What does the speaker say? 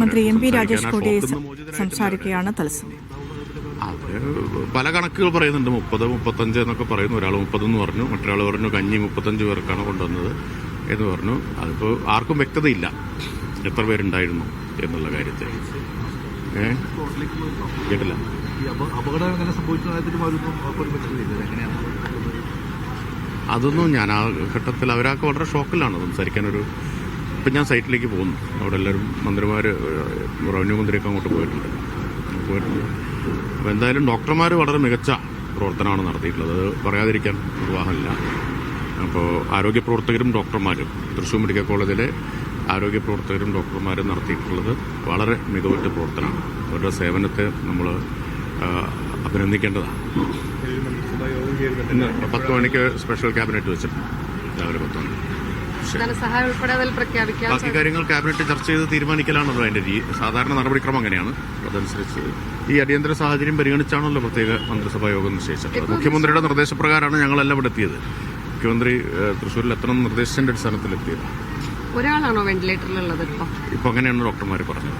മന്ത്രി എം.പി. രാജേഷ് കോടിയെ സംസാരിക്കുകയാണ് തത്സമയം. പല കണക്കുകൾ പറയുന്നുണ്ട്, 30, 35 എന്നൊക്കെ പറയുന്നു. ഒരാൾ 30 എന്ന് പറഞ്ഞു, മറ്റൊരാൾ പറഞ്ഞു കഞ്ഞി 35 പേർക്കാണ് കൊണ്ടുവന്നത് എന്ന് പറഞ്ഞു. അതിപ്പോൾ ആർക്കും വ്യക്തതയില്ല എത്ര പേരുണ്ടായിരുന്നു എന്നുള്ള കാര്യത്തിൽ. കേട്ടില്ല. അതൊന്നും ഞാൻ ആ ഘട്ടത്തിൽ അവരൊക്കെ വളരെ ഷോക്കിലാണ് സംസാരിക്കാനൊരു. ഇപ്പം ഞാൻ സൈറ്റിലേക്ക് പോകുന്നു, അവിടെ എല്ലാവരും മന്ത്രിമാർ, റവന്യൂ മന്ത്രിയൊക്കെ അങ്ങോട്ട് പോയിട്ടുണ്ട്. അപ്പോൾ എന്തായാലും ഡോക്ടർമാർ വളരെ മികച്ച പ്രവർത്തനമാണ് നടത്തിയിട്ടുള്ളത്, അത് പറയാതിരിക്കാൻ നിർവാഹമില്ല. അപ്പോൾ ആരോഗ്യ പ്രവർത്തകരും ഡോക്ടർമാരും, തൃശ്ശൂർ മെഡിക്കൽ കോളേജിലെ ആരോഗ്യ പ്രവർത്തകരും ഡോക്ടർമാരും നടത്തിയിട്ടുള്ളത് വളരെ മികവുറ്റ പ്രവർത്തനമാണ്. അവരുടെ സേവനത്തെ നമ്മൾ അഭിനന്ദിക്കേണ്ടതാണ്. 10 മണിക്ക് സ്പെഷ്യൽ ക്യാബിനറ്റ് വെച്ചിട്ടുണ്ട്, രാവിലെ 10 മണി. ബാക്കി കാര്യങ്ങൾ ക്യാബിനറ്റ് ചർച്ച ചെയ്ത് തീരുമാനിക്കലാണല്ലോ അതിന്റെ സാധാരണ നടപടിക്രമം. അങ്ങനെയാണ്. അതനുസരിച്ച് ഈ അടിയന്തര സാഹചര്യം പരിഗണിച്ചാണല്ലോ പ്രത്യേക മന്ത്രിസഭാ യോഗം നിശ്ചയിച്ചത്. മുഖ്യമന്ത്രിയുടെ നിർദ്ദേശപ്രകാരമാണ് ഞങ്ങളെല്ലാം ഇവിടെ എത്തിയത്. മുഖ്യമന്ത്രി തൃശ്ശൂരിൽ എത്തണം നിർദ്ദേശത്തിന്റെ അടിസ്ഥാനത്തിൽ എത്തിയത്. ഒരാളാണോ വെന്റിലേറ്ററിലുള്ളത്? ഇപ്പൊ അങ്ങനെയാണ് ഡോക്ടർമാർ പറഞ്ഞത്.